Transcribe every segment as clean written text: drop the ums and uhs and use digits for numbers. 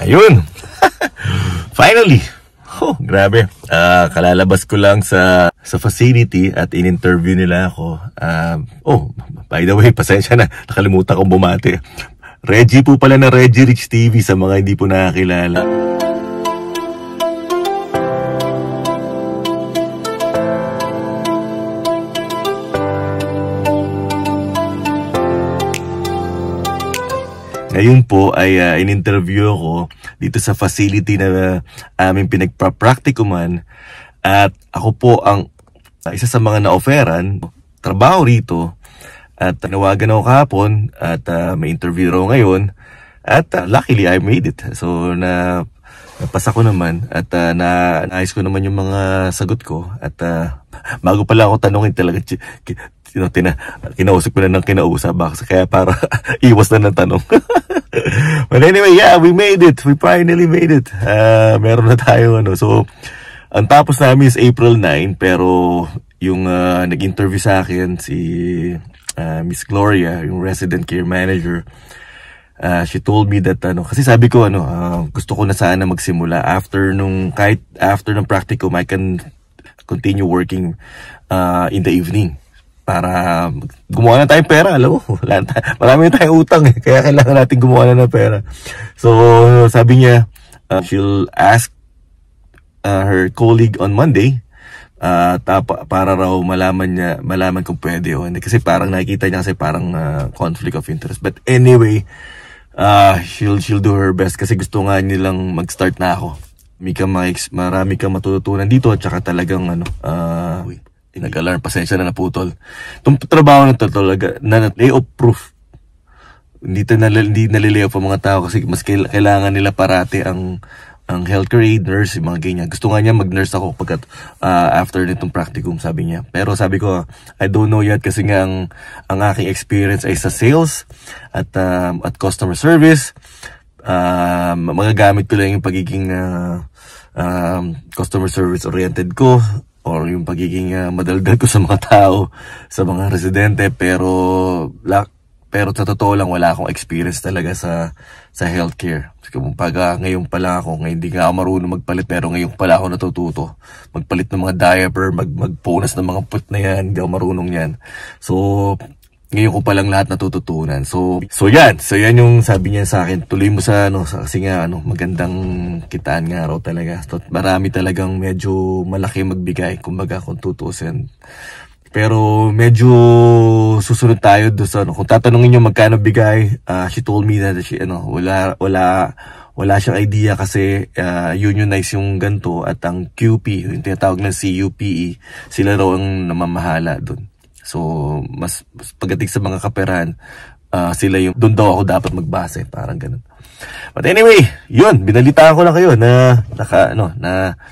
Ayun! Finally! Oh, grabe. Kalalabas ko lang sa facility at in-interview nila ako. By the way, pasensya na. Nakalimutan kong bumati. Reggie po pala na Reggie Rich TV sa mga hindi po nakakilala. Ngayon po ay in-interview ako dito sa facility na aming pinagpa-practicuman at ako po ang isa sa mga na-offeran trabaho rito at nawagan ako kahapon at may interview raw ngayon at luckily I made it. So napasa ko naman at naayos ko naman yung mga sagot ko at bago pala ako tanungin talaga kinausap ko na ng kinausap kaya para iwas na ng tanong. But anyway, yeah, we made it. We finally made it. Meron na tayo So, ang tapos namin is April 9, pero yung nag-interview sa akin si Miss Gloria, yung resident care manager, she told me that kasi sabi ko gusto ko na sana magsimula kahit after ng practicum I can continue working in the evening para gumawa na tayong pera. Alam mo, marami tayong utang kaya kailangan natin gumawa na ng pera. So sabi niya she'll ask her colleague on Monday para raw malaman kung pwede o hindi, kasi parang nakikita niya kasi parang conflict of interest. But anyway, she'll do her best kasi gusto nga nilang mag-start na ako. Marami kang matututunan dito at saka talagang nag-alarm, pasensya na naputol. Itong trabaho na ito talaga na layoff proof. Hindi nalilayoff ang mga tao kasi mas kailangan nila parati ang healthcare aid, nurse, yung mga ganyan. Gusto nga niya mag-nurse ako pagkat after nitong practicum, sabi niya. Pero sabi ko, I don't know yet kasi nga ang aking experience ay sa sales at customer service. Magagamit ko lang yung pagiging customer service oriented ko or yung pagiging madaldal ko sa mga tao, sa mga residente, pero sa totoo lang wala akong experience talaga sa healthcare. Ngayon pala ako, ngayon hindi nga ako marunong magpalit, pero ngayon pala ako natututo magpalit ng mga diaper, magpunas ng mga put na yan, hindi ako marunong yan. So ngayon ko palang lahat natututunan. So yan yung sabi niya sa akin, tuloy mo sa kasi nga magandang kitaan nga raw talaga. So, marami talagang medyo malaki magbigay kumbaga kung tutusin. Pero medyo susunod tayo doon sa kung tatanungin niyo magkano bigay, she told me that wala siyang idea kasi unionize yung ganto at ang QP, yung tinatawag na CUPE, sila raw ang namamahala doon. So, mas pagdating sa mga kaperahan, sila yung doon daw ako dapat magbase, parang ganun. But anyway, yun, binalitaan ko lang kayo na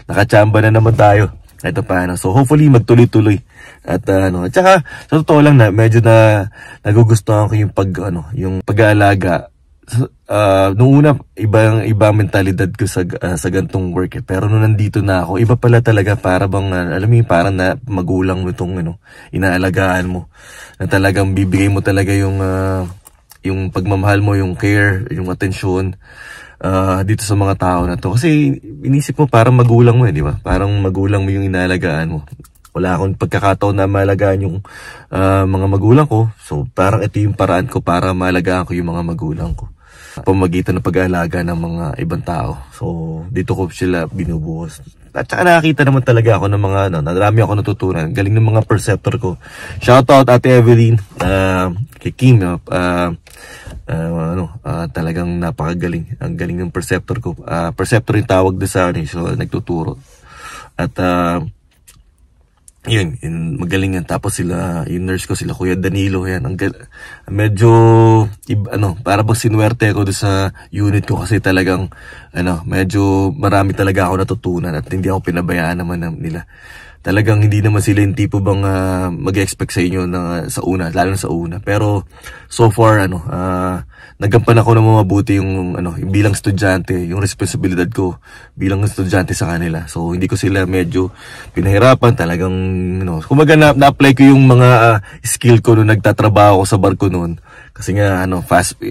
nakachamba na naman tayo. Ito pa So hopefully magtuloy-tuloy. At at saka sa totoo lang na medyo nagugustuhan ko yung yung pag-aalaga. Nung una iba mentalidad ko sa gantong work pero nung nandito na ako, iba pala talaga, para bang alam mo parang na magulang mo itong inaalagaan mo, na talagang bibigay mo talaga yung pagmamahal mo, yung care, yung atensyon dito sa mga tao na to. Kasi inisip mo parang magulang mo di ba? Parang magulang mo yung inaalagaan mo. Wala akong pagkakataon na maalagaan yung mga magulang ko. So parang ito yung paraan ko para maalagaan ko yung mga magulang ko, pamagitan ng pag-aalaga ng mga ibang tao. So dito ko sila binubuhos. At saka nakakita naman talaga ako ng mga marami ako natutunan. Galing ng mga preceptor ko. Shoutout Ate Evelyn, kay Kim, talagang napakagaling. Ang galing ng preceptor ko. Preceptor yung tawag doon sa so nagtuturo. At yun, magaling yan. Tapos yung nurse ko, sila Kuya Danilo, yan. Medyo, para bang sinuwerte ako doon sa unit ko kasi talagang, medyo marami talaga ako natutunan at hindi ako pinabayaan naman nila. Talagang hindi naman sila yung tipo bang mag-expect sa inyo sa una, lalo na sa una. Pero, so far, nagampan ako ng mabuti yung bilang estudyante, yung responsibilidad ko bilang estudyante sa kanila. So hindi ko sila medyo pinahirapan, talagang kumbaga na-apply ko yung mga skill ko nung nagtatrabaho ako sa barko noon. Kasi nga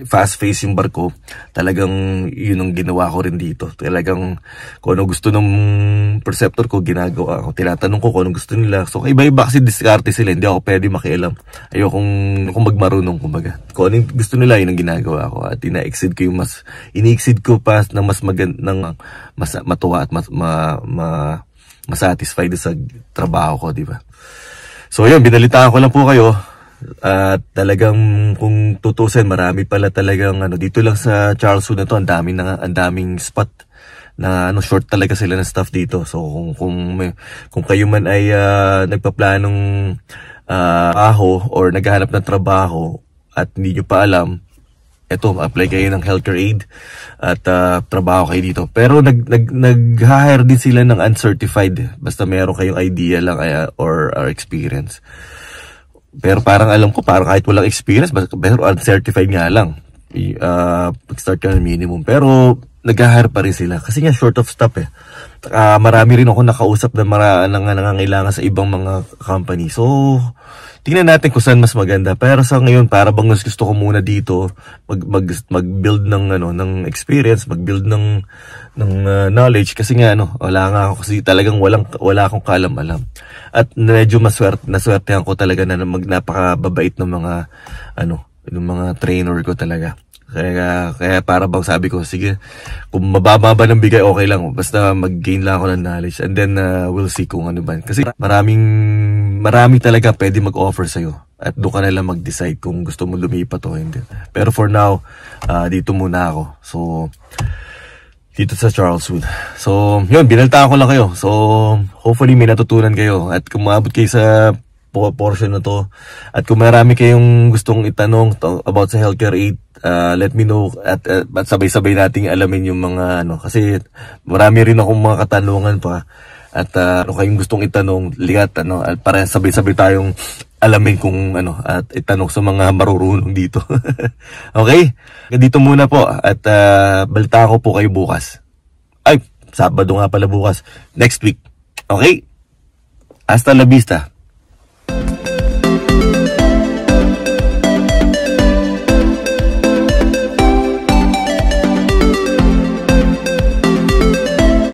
fast face yung barko. Talagang yun ang ginawa ko rin dito. Talagang kung ano gusto ng preceptor ko, ginagawa ko. Tinatanong ko kung ano gusto nila. So iba-iba kasi diskarte sila, hindi ako pwede makialam. Ayokong magmarunong, kumbaga. Kung ano gusto nila, yun ang ginagawa ko. At ina-exceed ko yung ini-exceed ko pa ng mas magandang, mas matuwa at masatisfied sa trabaho ko, di ba? So yun, binalitaan ko lang po kayo. At talagang kung tutusin, marami pala talagang dito lang sa Charleston na to, ang daming spot na short talaga sila ng staff dito. So kung kayo man ay nagpaplanong trabaho or naghahanap ng trabaho at hindi nyo pa alam, eto, apply kayo ng healthcare aid at trabaho kayo dito. Pero nag-hire din sila ng uncertified, basta meron kayong idea lang or experience. Pero parang alam ko, parang kahit walang experience, pero uncertified nga lang. Pag-start ka ng minimum. Pero nag-hire pa rin sila. Kasi nga short of staff eh. Marami rin ako nakausap na nangangailangan sa ibang mga company. So, tingnan natin kung saan mas maganda. Pero sa ngayon, para bang mas gusto ko muna dito, mag-build ng experience, mag-build ng knowledge. Kasi nga wala nga ako, kasi talagang wala akong kaalam-alam. At medyo naswertehan ko talaga na napakababait ng mga trainer ko talaga. Kaya para bang sabi ko, sige, kung mababa ng bigay, okay lang. Basta mag-gain lang ako ng knowledge. And then, we'll see kung ano ba. Kasi marami talaga pwede mag-offer sa'yo. At doon ka na lang mag-decide kung gusto mo lumipat o hindi. Pero for now, dito muna ako. So, dito sa Charleswood. So, yun, binaltaan ko lang kayo. So, hopefully may natutunan kayo. At kung maabot kayo sa portion na to, at kung marami kayong gustong itanong about sa healthcare aid, let me know. At sabay-sabay nating alamin yung mga kasi marami rin akong mga katanungan pa. At kayong gustong itanong, lihat at para sabay-sabay tayong alamin kung at itanong sa mga marurunong dito. Okay? Dito muna po at balita ko po kayo bukas. Ay, Sabado nga pala bukas. Next week. Okay? Hasta la vista.